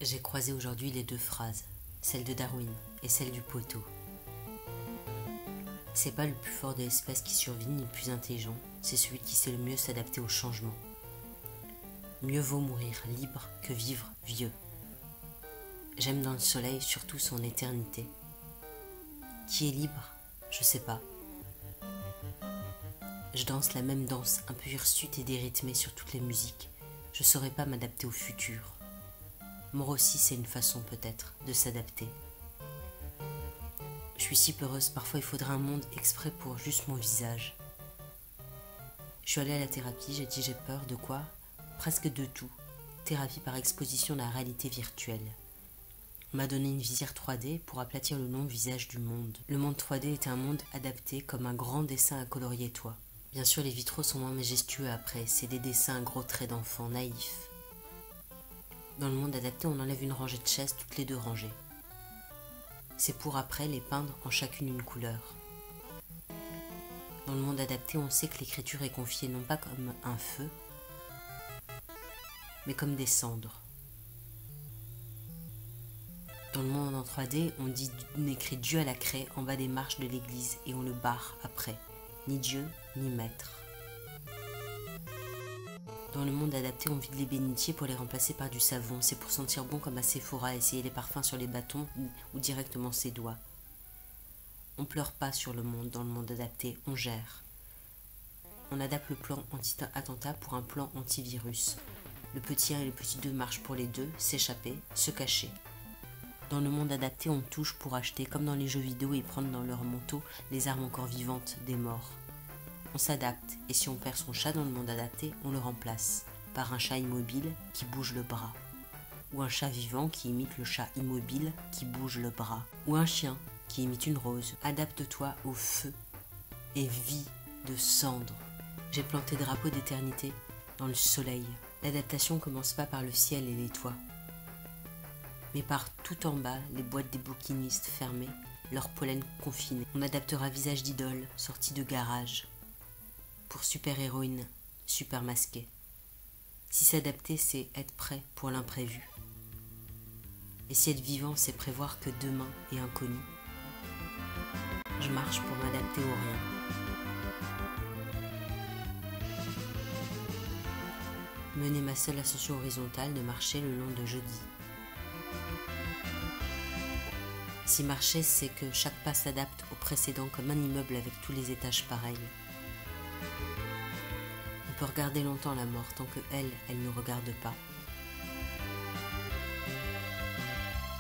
J'ai croisé aujourd'hui les deux phrases, celle de Darwin et celle du poteau. C'est pas le plus fort de l'espèce qui survit ni le plus intelligent, c'est celui qui sait le mieux s'adapter au changement. Mieux vaut mourir libre que vivre vieux. J'aime dans le soleil surtout son éternité. Qui est libre? Je sais pas. Je danse la même danse un peu hirsute et dérythmée sur toutes les musiques. Je saurais pas m'adapter au futur. Mort aussi, c'est une façon peut-être de s'adapter. Je suis si peureuse, parfois il faudrait un monde exprès pour juste mon visage. Je suis allée à la thérapie, j'ai dit j'ai peur de quoi? Presque de tout. Thérapie par exposition de la réalité virtuelle. On m'a donné une visière 3D pour aplatir le long visage du monde. Le monde 3D est un monde adapté comme un grand dessin à colorier toi. Bien sûr, les vitraux sont moins majestueux après, c'est des dessins à gros traits d'enfants naïfs. Dans le monde adapté, on enlève une rangée de chaises toutes les 2 rangées. C'est pour après les peindre en chacune une couleur. Dans le monde adapté, on sait que l'écriture est confiée non pas comme un feu, mais comme des cendres. Dans le monde en 3D, on écrit Dieu à la craie en bas des marches de l'église et on le barre après. Ni Dieu, ni maître. Dans le monde adapté, on vide les bénitiers pour les remplacer par du savon. C'est pour sentir bon comme à Sephora, essayer les parfums sur les bâtons ou directement ses doigts. On pleure pas sur le monde dans le monde adapté, on gère. On adapte le plan anti-attentat pour un plan antivirus. Le petit 1 et le petit 2 marchent pour les deux, s'échapper, se cacher. Dans le monde adapté, on touche pour acheter, comme dans les jeux vidéo, et prendre dans leur manteau les armes encore vivantes des morts. On s'adapte, et si on perd son chat dans le monde adapté, on le remplace par un chat immobile qui bouge le bras. Ou un chat vivant qui imite le chat immobile qui bouge le bras. Ou un chien qui imite une rose. Adapte-toi au feu et vis de cendres. J'ai planté drapeau d'éternité dans le soleil. L'adaptation commence pas par le ciel et les toits, mais par tout en bas, les boîtes des bouquinistes fermées, leur pollen confiné. On adaptera visage d'idole, sortie de garage, pour super-héroïne, super masquée. Si s'adapter, c'est être prêt pour l'imprévu. Et si être vivant, c'est prévoir que demain est inconnu. Je marche pour m'adapter au rien. Mener ma seule ascension horizontale de marcher le long de jeudi. Si marcher, c'est que chaque pas s'adapte au précédent comme un immeuble avec tous les étages pareils. On peut regarder longtemps la mort tant que elle ne regarde pas.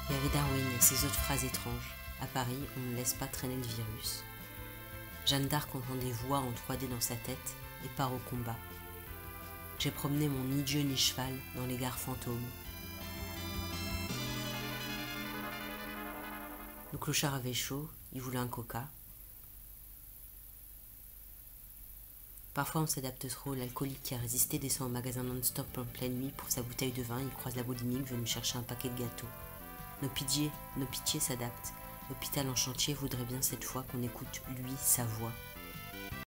Il y avait Darwin et ses autres phrases étranges. À Paris, on ne laisse pas traîner le virus. Jeanne d'Arc entend des voix en 3D dans sa tête et part au combat. J'ai promené mon ni Dieu ni cheval dans les gares fantômes. Le clochard avait chaud, il voulait un coca. Parfois on s'adapte trop, l'alcoolique qui a résisté descend au magasin non-stop en pleine nuit pour sa bouteille de vin, il croise la boulimique venue chercher un paquet de gâteaux. Nos pitiés s'adaptent. L'hôpital en chantier voudrait bien cette fois qu'on écoute lui, sa voix.